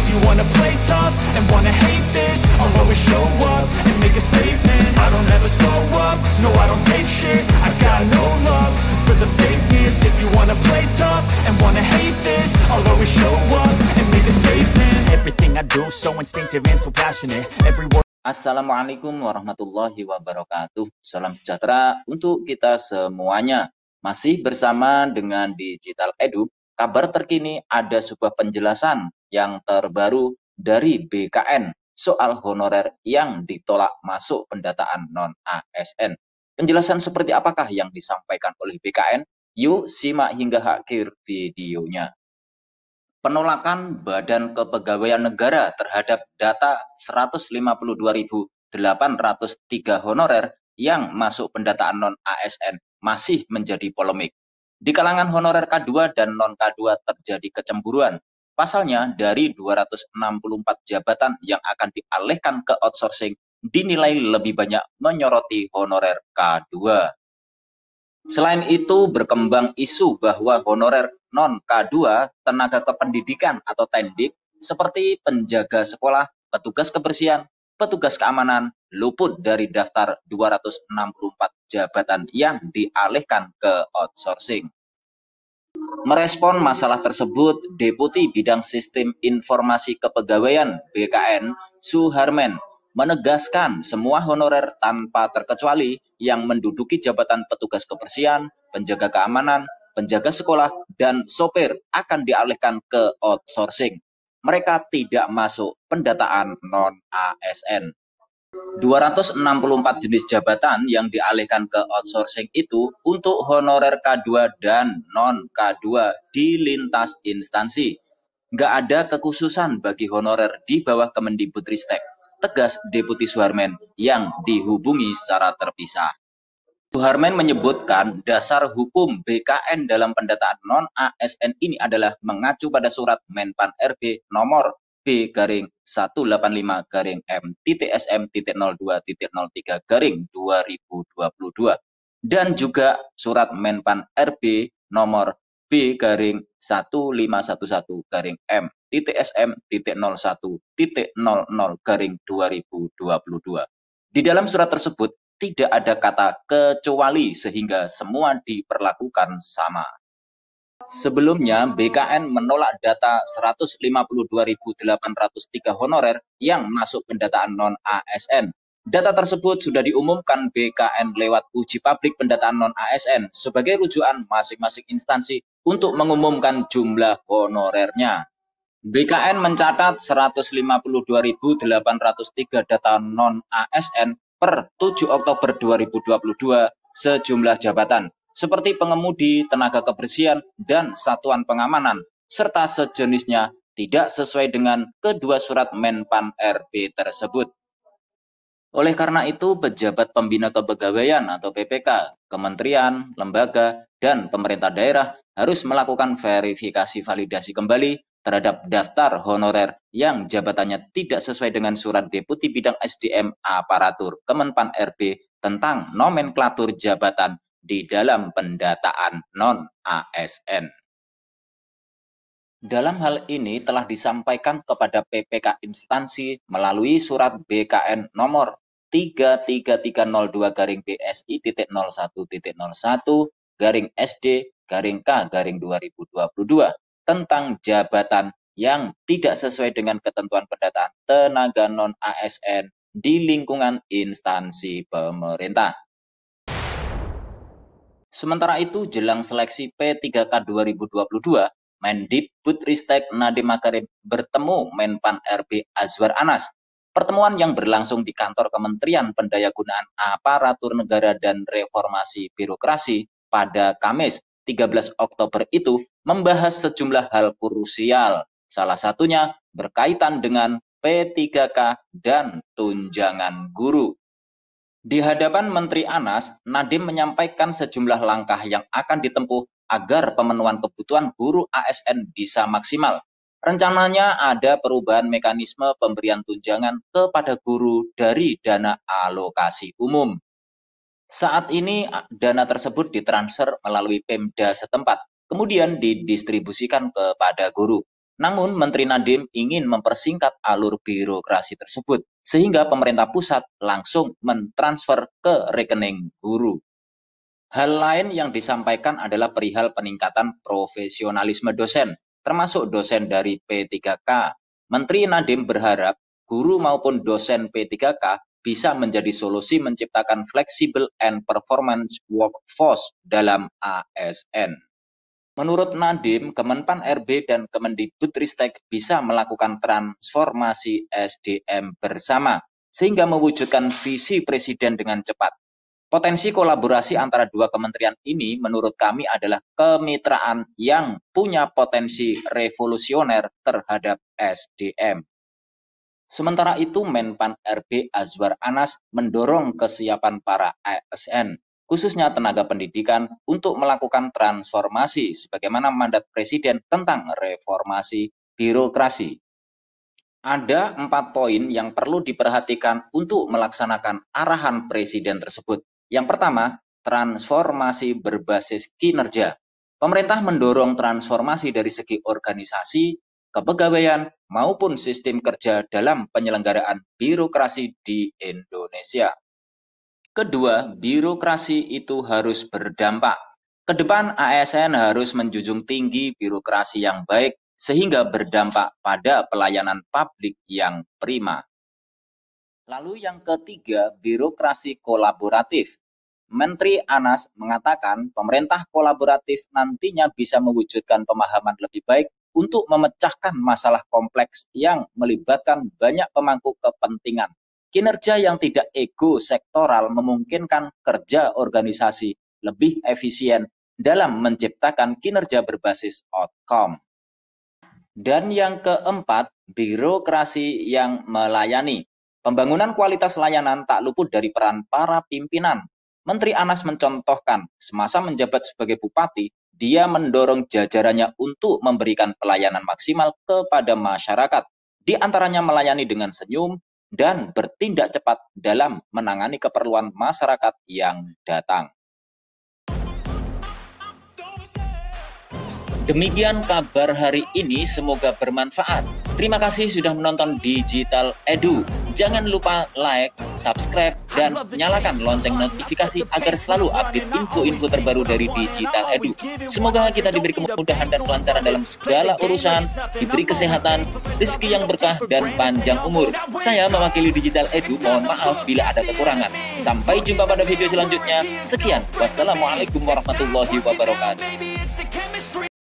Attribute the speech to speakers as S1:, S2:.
S1: If you wanna play tough and wanna hate this, I'll always show up and make a statement. I don't ever slow up, no I don't take shit. I got no love for the fakeness. If you wanna play tough and wanna hate this, I'll always show up and make a statement. Everything I do so instinctive and so passionate. Every word.
S2: Assalamualaikum warahmatullahi wabarakatuh. Salam sejahtera untuk kita semuanya. Masih bersama dengan Digital Edu. Kabar terkini ada sebuah penjelasan yang terbaru dari BKN soal honorer yang ditolak masuk pendataan non-ASN. Penjelasan seperti apakah yang disampaikan oleh BKN? Yuk simak hingga akhir videonya. Penolakan Badan Kepegawaian Negara terhadap data 152.803 honorer yang masuk pendataan non-ASN masih menjadi polemik. Di kalangan honorer K2 dan non-K2 terjadi kecemburuan. Pasalnya, dari 264 jabatan yang akan dialihkan ke outsourcing dinilai lebih banyak menyoroti honorer K2. Selain itu, berkembang isu bahwa honorer non-K2 tenaga kependidikan atau tendik seperti penjaga sekolah, petugas kebersihan, petugas keamanan luput dari daftar 264 jabatan yang dialihkan ke outsourcing. Merespon masalah tersebut, Deputi Bidang Sistem Informasi Kepegawaian BKN, Suharmen, menegaskan semua honorer tanpa terkecuali yang menduduki jabatan petugas kebersihan, penjaga keamanan, penjaga sekolah, dan sopir akan dialihkan ke outsourcing. Mereka tidak masuk pendataan non-ASN. 264 jenis jabatan yang dialihkan ke outsourcing itu untuk honorer K2 dan non-K2 di lintas instansi. Nggak ada kekhususan bagi honorer di bawah Kemendikbudristek, tegas Deputi Suharmen yang dihubungi secara terpisah. Suharmen menyebutkan dasar hukum BKN dalam pendataan non-ASN ini adalah mengacu pada surat Menpan RB nomor B-185-M.SM.02.03-2022 dan juga surat Menpan RB nomor B-1511-M.SM.01.00-2022. Di dalam surat tersebut tidak ada kata kecuali sehingga semua diperlakukan sama. Sebelumnya, BKN menolak data 152.803 honorer yang masuk pendataan non-ASN. Data tersebut sudah diumumkan BKN lewat uji publik pendataan non-ASN sebagai rujukan masing-masing instansi untuk mengumumkan jumlah honorernya. BKN mencatat 152.803 data non-ASN per 7 Oktober 2022 sejumlah jabatan seperti pengemudi, tenaga kebersihan, dan satuan pengamanan, serta sejenisnya tidak sesuai dengan kedua surat Menpan RB tersebut. Oleh karena itu, pejabat pembina kepegawaian atau PPK, kementerian, lembaga, dan pemerintah daerah harus melakukan verifikasi validasi kembali terhadap daftar honorer yang jabatannya tidak sesuai dengan surat Deputi Bidang SDM Aparatur Kemenpan RB tentang nomenklatur jabatan di dalam pendataan non-ASN. Dalam hal ini telah disampaikan kepada PPK instansi melalui surat BKN nomor 33302-BSI.01.01/SD-K-2022 tentang jabatan yang tidak sesuai dengan ketentuan pendataan tenaga non-ASN di lingkungan instansi pemerintah. Sementara itu, jelang seleksi P3K 2022, Mendikbudristek Nadiem Makarim bertemu Menpan RB Azwar Anas. Pertemuan yang berlangsung di kantor Kementerian Pendayagunaan Aparatur Negara dan Reformasi Birokrasi pada Kamis 13 Oktober itu membahas sejumlah hal krusial, salah satunya berkaitan dengan P3K dan tunjangan guru. Di hadapan Menteri Anas, Nadiem menyampaikan sejumlah langkah yang akan ditempuh agar pemenuhan kebutuhan guru ASN bisa maksimal. Rencananya ada perubahan mekanisme pemberian tunjangan kepada guru dari dana alokasi umum. Saat ini dana tersebut ditransfer melalui Pemda setempat, kemudian didistribusikan kepada guru. Namun, Menteri Nadiem ingin mempersingkat alur birokrasi tersebut, sehingga pemerintah pusat langsung mentransfer ke rekening guru. Hal lain yang disampaikan adalah perihal peningkatan profesionalisme dosen, termasuk dosen dari P3K. Menteri Nadiem berharap guru maupun dosen P3K bisa menjadi solusi menciptakan flexible and performance workforce dalam ASN. Menurut Nadiem, Kemenpan RB dan Kemendikbudristek bisa melakukan transformasi SDM bersama, sehingga mewujudkan visi Presiden dengan cepat. Potensi kolaborasi antara dua kementerian ini menurut kami adalah kemitraan yang punya potensi revolusioner terhadap SDM. Sementara itu, Menpan RB Azwar Anas mendorong kesiapan para ASN, khususnya tenaga pendidikan, untuk melakukan transformasi sebagaimana mandat Presiden tentang reformasi birokrasi. Ada 4 poin yang perlu diperhatikan untuk melaksanakan arahan Presiden tersebut. Yang pertama, transformasi berbasis kinerja. Pemerintah mendorong transformasi dari segi organisasi, kepegawaian, maupun sistem kerja dalam penyelenggaraan birokrasi di Indonesia. Kedua, birokrasi itu harus berdampak. Ke depan, ASN harus menjunjung tinggi birokrasi yang baik sehingga berdampak pada pelayanan publik yang prima. Lalu yang ketiga, birokrasi kolaboratif. Menteri Anas mengatakan pemerintah kolaboratif nantinya bisa mewujudkan pemahaman lebih baik untuk memecahkan masalah kompleks yang melibatkan banyak pemangku kepentingan. Kinerja yang tidak ego sektoral memungkinkan kerja organisasi lebih efisien dalam menciptakan kinerja berbasis outcome. Dan yang keempat, birokrasi yang melayani. Pembangunan kualitas layanan tak luput dari peran para pimpinan. Menteri Anas mencontohkan, semasa menjabat sebagai bupati, dia mendorong jajarannya untuk memberikan pelayanan maksimal kepada masyarakat, di antaranya melayani dengan senyum, dan bertindak cepat dalam menangani keperluan masyarakat yang datang. Demikian kabar hari ini, semoga bermanfaat. Terima kasih sudah menonton Digital Edu. Jangan lupa like, subscribe, dan nyalakan lonceng notifikasi agar selalu update info-info terbaru dari Digital Edu. Semoga kita diberi kemudahan dan kelancaran dalam segala urusan, diberi kesehatan, rezeki yang berkah, dan panjang umur. Saya mewakili Digital Edu, mohon maaf bila ada kekurangan. Sampai jumpa pada video selanjutnya. Sekian, wassalamualaikum warahmatullahi wabarakatuh.